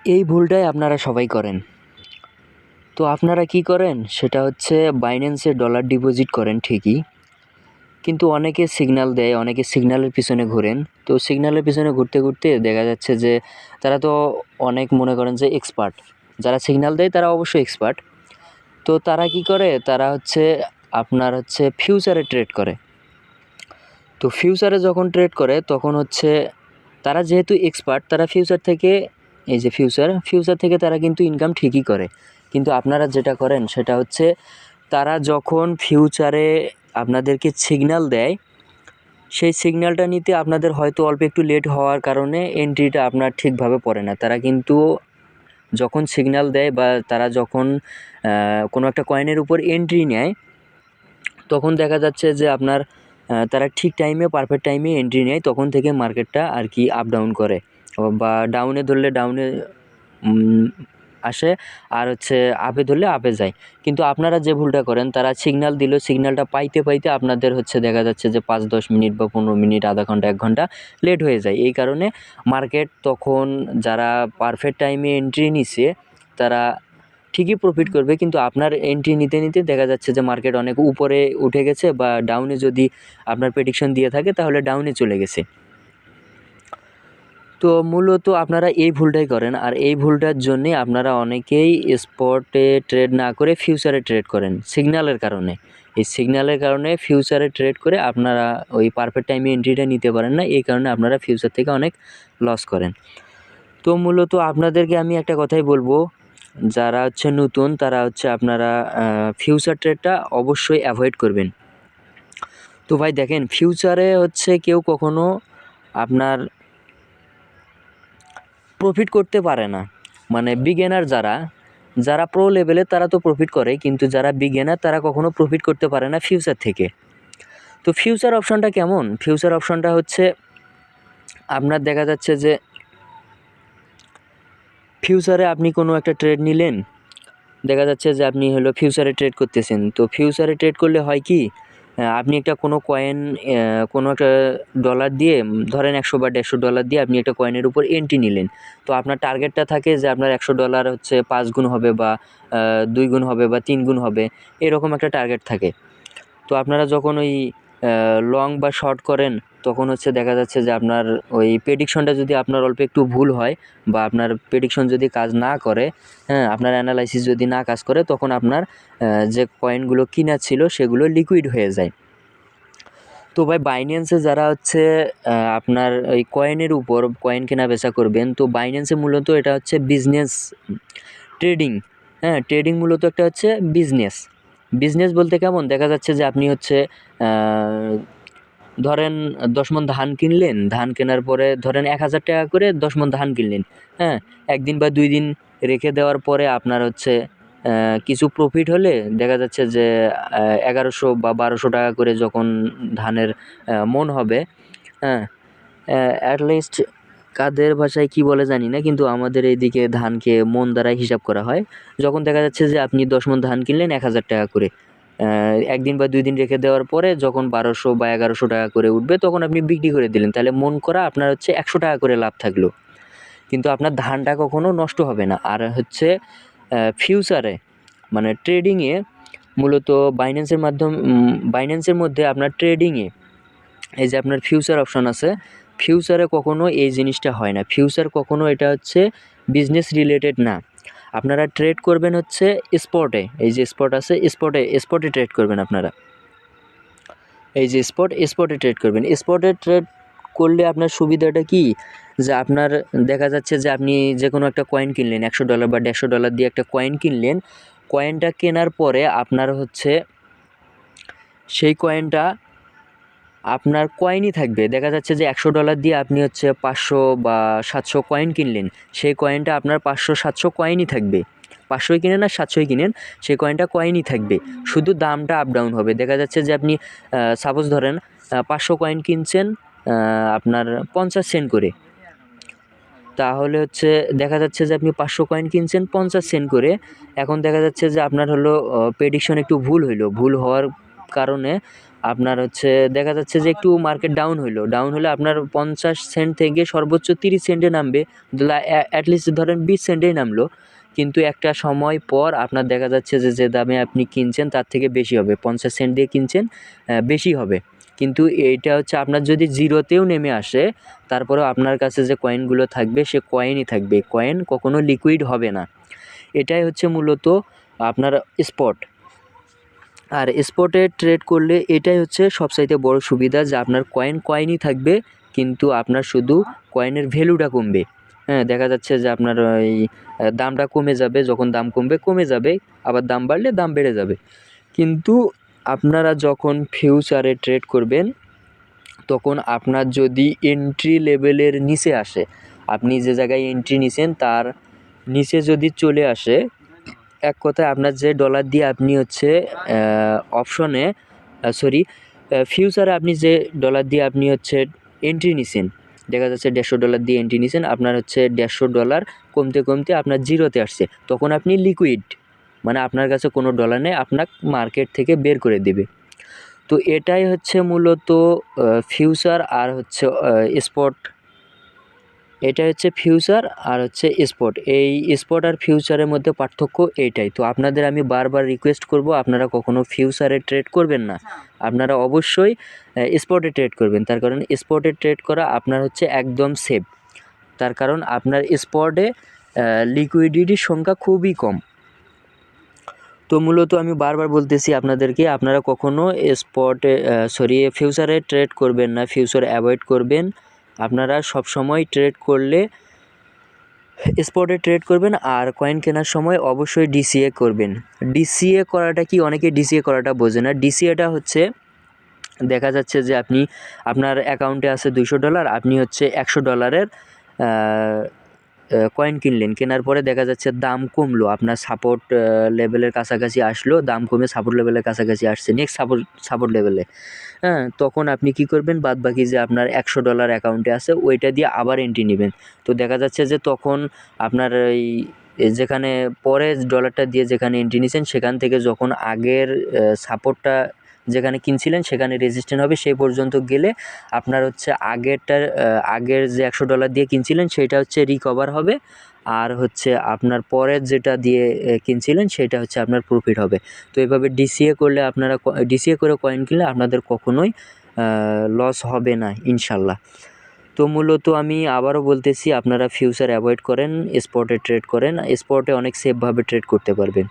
এই ভুলটাই আপনারা সবাই করেন। তো আপনারা কি করেন সেটা হচ্ছে বাইন্যান্সে ডলার ডিপোজিট করেন ঠিকই, কিন্তু অনেকে সিগন্যাল দেয়, অনেকে সিগন্যালের পিছনে ঘোরেন। তো সিগন্যালের পিছনে ঘুরতে ঘুরতে দেখা যাচ্ছে যে তারা তো অনেক মনে করেন যে এক্সপার্ট, যারা সিগন্যাল দেয় তারা অবশ্যই এক্সপার্ট। তো তারা কি করে, তারা হচ্ছে আপনার হচ্ছে ফিউচারে ট্রেড করে। তো ফিউচারে যখন ট্রেড করে তখন হচ্ছে তারা যেহেতু এক্সপার্ট, তারা ফিউচার থেকে, এই যে ফিউচার থেকে তারা কিন্তু ইনকাম ঠিকই করে। কিন্তু আপনারা যেটা করেন সেটা হচ্ছে তারা যখন ফিউচারে আপনাদেরকে সিগন্যাল দেয়, সেই সিগন্যালটা নিতে আপনাদের হয়তো অল্প একটু লেট হওয়ার কারণে এন্ট্রিটা আপনার ঠিকভাবে পড়ে না। তারা কিন্তু যখন সিগন্যাল দেয় বা তারা যখন কোনো একটা কয়েনের উপর এন্ট্রি নেয়, তখন দেখা যাচ্ছে যে আপনার তারা ঠিক টাইমে, পারফেক্ট টাইমে এন্ট্রি নেয়, তখন থেকে মার্কেটটা আর কি আপ ডাউন করে, বা ডাউনে ধরলে ডাউনে আসে, আর হচ্ছে আপে ধরলে আপে যায়। কিন্তু আপনারা যে ভুলটা করেন, তারা সিগন্যাল দিল, সিগন্যালটা পাইতে পাইতে আপনাদের হচ্ছে দেখা যাচ্ছে যে 5-10 মিনিট বা 15 মিনিট, আধা ঘন্টা, 1 ঘন্টা লেট হয়ে যায়। এই কারণে মার্কেট তখন যারা পারফেক্ট টাইমে এন্ট্রি নিছে তারা ঠিকই প্রফিট করবে, কিন্তু আপনার এন্ট্রি নিতে নিতে দেখা যাচ্ছে যে মার্কেট অনেক উপরে উঠে গেছে, বা ডাউনে যদি আপনার প্রেডিকশন দিয়ে থাকে তাহলে ডাউনে চলে গেছে। তো মূলত আপনারা এই ভুলটাই করেন, আর এই ভুলটার জন্যে আপনারা অনেকেই স্পটে ট্রেড না করে ফিউচারে ট্রেড করেন সিগন্যালের কারণে। এই সিগন্যালের কারণে ফিউচারে ট্রেড করে আপনারা ওই পারফেক্ট টাইমে এন্ট্রিটা নিতে পারেন না, এই কারণে আপনারা ফিউচার থেকে অনেক লস করেন। তো মূলত আপনাদেরকে আমি একটা কথাই বলবো, যারা হচ্ছে নতুন তারা হচ্ছে আপনারা ফিউচার ট্রেডটা অবশ্যই অ্যাভয়েড করবেন। তো ভাই দেখেন, ফিউচারে হচ্ছে কেউ কখনো আপনার প্রফিট করতে পারে না। মানে বিগিনার যারা প্রো লেভেলে তারা তো প্রফিট করে, কিন্তু যারা বিগিনার তারা কখনো প্রফিট করতে পারে না ফিউচার থেকে। তো ফিউচার অপশনটা কেমন? ফিউচার অপশনটা হচ্ছে আপনার দেখা যাচ্ছে যে ফিউচারে আপনি কোনো একটা ট্রেড নিলেন, দেখা যাচ্ছে যে আপনি হলো ফিউচারে ট্রেড করতেছেন। তো ফিউচারে ট্রেড করলে হয় কি, আপনি একটা কোনো কয়েন, কোনো একটা ডলার দিয়ে, ধরেন 100 বা 150 ডলার দিয়ে আপনি একটা কয়েনের উপর এন্ট্রি নিলেন। তো আপনার টার্গেটটা থাকে যে আপনার 100 ডলার হচ্ছে 5 গুণ হবে, বা 2 গুণ হবে, বা 3 গুণ হবে, এরকম একটা টার্গেট থাকে। তো আপনারা যখন ওই লং বা শর্ট করেন, তখন হচ্ছে দেখা যাচ্ছে যে আপনার ওই প্রেডিকশনটা যদি আপনার অল্প একটু ভুল হয়, বা আপনার প্রেডিকশন যদি কাজ না করে, হ্যাঁ, আপনার অ্যানালাইসিস যদি না কাজ করে, তখন আপনার যে কয়েনগুলো কিনা ছিল সেগুলো লিকুইড হয়ে যায়। তো ভাই বাইন্যান্সে যারা হচ্ছে আপনার ওই কয়েনের উপর কয়েন কেনা বেচা করবেন, তো বাইন্যান্সে মূলত এটা হচ্ছে বিজনেস, ট্রেডিং। হ্যাঁ, ট্রেডিং মূলত একটা হচ্ছে বিজনেস। বিজনেস বলতে কেমন, দেখা যাচ্ছে যে আপনি হচ্ছে ধরেন 10 মণ ধান কিনলেন, ধান কেনার পরে ধরেন 1000 টাকা করে 10 মণ ধান কিনলেন। হ্যাঁ, 1 দিন বা 2 দিন রেখে দেওয়ার পরে আপনার হচ্ছে কিছু প্রফিট হলে দেখা যাচ্ছে যে 1100 বা 1200 টাকা করে যখন ধানের মণ হবে, হ্যাঁ, অ্যাটলিস্ট কাদের ভাষায় কী বলে জানি না, কিন্তু আমাদের এইদিকে ধানকে মণ দ্বারা হিসাব করা হয়। যখন দেখা যাচ্ছে যে আপনি 10 মণ ধান কিনলেন 1000 টাকা করে, 1 দিন বা 2 দিন রেখে দেওয়ার পরে যখন 1200 বা 1100 টাকা করে উঠবে, তখন আপনি বিক্রি করে দিলেন। তাহলে মণ করা আপনার হচ্ছে 100 টাকা করে লাভ থাকলো। কিন্তু আপনার ধানটা কখনো নষ্ট হবে না। আর হচ্ছে ফিউচারে মানে ট্রেডিংয়ে মূলত বাইন্যান্সের মধ্যে আপনার ট্রেডিংয়ে এই যে আপনার ফিউচার অপশন আছে, ফিউচারে কখনো এই জিনিসটা হয় না। ফিউচার কখনো এটা হচ্ছে বিজনেস রিলেটেড না। আপনারা ট্রেড করবেন হচ্ছে স্পটে, এই যে স্পট আছে, স্পটে ট্রেড করবেন আপনারা। এই যে স্পটে ট্রেড করবেন। স্পটে ট্রেড করলে আপনার সুবিধাটা কি, যে আপনার দেখা যাচ্ছে যে আপনি যে কোনো একটা কয়েন কিনলেন, 100 ডলার বা 150 ডলার দিয়ে একটা কয়েন কিনলেন। কয়েনটা কেনার পরে আপনার হচ্ছে সেই কয়েনটা আপনার কয়েনই থাকবে। দেখা যাচ্ছে যে 100 ডলার দিয়ে আপনি হচ্ছে 500 বা 700 কয়েন কিনলেন, সেই কয়েনটা আপনার 500-700 কয়েনই থাকবে। 500ই কিনেন আর 700ই কিনেন, সেই কয়েনটা কয়েনই থাকবে, শুধু দামটা আপ ডাউন হবে। দেখা যাচ্ছে যে আপনি সাপোজ ধরেন 500 কয়েন কিনছেন আপনার 50 সেন্ট করে, তাহলে হচ্ছে দেখা যাচ্ছে যে আপনি 500 কয়েন কিনছেন 50 সেন্ট করে। এখন দেখা যাচ্ছে যে আপনার হলো প্রেডিকশন একটু ভুল হইলো, ভুল হওয়ার কারণে আপনার হচ্ছে দেখা যাচ্ছে যে একটু মার্কেট ডাউন হলে আপনার 50 সেন্ট থেকে সর্বোচ্চ 30 সেন্টে নামবে, অ্যাটলিস্ট ধরেন 20 সেন্টেই নামলো, কিন্তু একটা সময় পর আপনার দেখা যাচ্ছে যে যে দামে আপনি কিনছেন তার থেকে বেশি হবে, 50 সেন্ট দিয়ে কিনছেন, বেশি হবে। কিন্তু এইটা হচ্ছে আপনার যদি জিরোতেও নেমে আসে, তারপরেও আপনার কাছে যে কয়েনগুলো থাকবে সে কয়েনই থাকবে, কয়েন কখনো লিকুইড হবে না। এটাই হচ্ছে মূলত আপনার স্পট। আর স্পটে ট্রেড করলে এটাই হচ্ছে সবচাইতে বড় সুবিধা, যে আপনার কয়েনই থাকবে, কিন্তু আপনার শুধু কয়েনের ভ্যালুটা কমবে। হ্যাঁ, দেখা যাচ্ছে যে আপনার ওই দামটা কমে যাবে, যখন দাম কমে যাবে, আবার দাম বাড়লে দাম বেড়ে যাবে। কিন্তু আপনারা যখন ফিউচারে ট্রেড করবেন, তখন আপনার যদি এন্ট্রি লেভেলের নিচে আসে, আপনি যে জায়গায় এন্ট্রি নিছেন তার নিচে যদি চলে আসে, এক কথায় আপনার যে ডলার দিয়ে আপনি হচ্ছে অপশনে ফিউচারে আপনি যে ডলার দিয়ে আপনি হচ্ছে এন্ট্রি নিছেন, দেখা যাচ্ছে $150 দিয়ে এন্ট্রি নিছেন, আপনার হচ্ছে $150 কমতে আপনার জিরোতে আসছে, তখন আপনি লিকুইড, মানে আপনার কাছে কোনো ডলার নেই, আপনাকে মার্কেট থেকে বের করে দেবে। তো এটাই হচ্ছে মূলত ফিউচার আর হচ্ছে স্পট। এটা হচ্ছে ফিউচার আর হচ্ছে স্পট। এই স্পট আর ফিউচারের মধ্যে পার্থক্য এইটাই। তো আপনাদের আমি বারবার রিকোয়েস্ট করব, আপনারা কখনো ফিউচারে ট্রেড করবেন না, আপনারা অবশ্যই স্পটে ট্রেড করবেন। তার কারণ স্পটে ট্রেড করা আপনার হচ্ছে একদম সেফ, তার কারণ আপনার স্পটে লিকুইডিটির সংখ্যা খুবই কম। তো মূলত আমি বারবার বলতেছি আপনাদেরকে, আপনারা কখনো ফিউচারে ট্রেড করবেন না, ফিউচার অ্যাভয়েড করবেন। আপনারা সবসময় ট্রেড করলে স্পটে ট্রেড করবেন, আর কয়েন কেনার সময় অবশ্যই ডিসিএ করবেন। ডিসিএ করাটা কি, অনেকে ডিসিএ করাটা বোঝে না। ডিসিএটা হচ্ছে দেখা যাচ্ছে যে আপনার অ্যাকাউন্টে আছে $200, আপনি হচ্ছে $100 কয়েন কেনার পরে দেখা যাচ্ছে দাম কমলো, আপনার সাপোর্ট লেভেলের কাছাকাছি আসলো, দাম কমে সাপোর্ট লেভেলের কাছাকাছি আসছে, নেক্সট সাপোর্ট লেভেলে। হ্যাঁ, তখন আপনি কি করবেন, বাদবাকি যে আপনার $100 অ্যাকাউন্টে আছে ওইটা দিয়ে আবার এন্ট্রি নেবেন। তো দেখা যাচ্ছে যে তখন আপনার এই যেখানে পরে ডলারটা দিয়ে যেখানে এন্ট্রি নিয়েছেন, সেখান থেকে যখন আগের সাপোর্টটা যেখানে কিনছিলেন সেখানে রেজিস্ট্যান্ট হবে, সেই পর্যন্ত গেলে আপনার হচ্ছে আগের যে $100 দিয়ে কিনছিলেন সেটা হচ্ছে রিকভার হবে, আর হচ্ছে আপনার পরের যেটা দিয়ে কিনছিলেন সেটা হচ্ছে আপনার প্রফিট হবে। তো এভাবে ডিসিএ করলে আপনারা ডিসিএ করে কয়েন কিনলে আপনাদের কখনোই লস হবে না ইনশাল্লাহ। তো মূলত আমি আবারও বলতেছি, আপনারা ফিউচার অ্যাভয়েড করেন, স্পটে ট্রেড করেন, স্পটে অনেক সেফভাবে ট্রেড করতে পারবেন।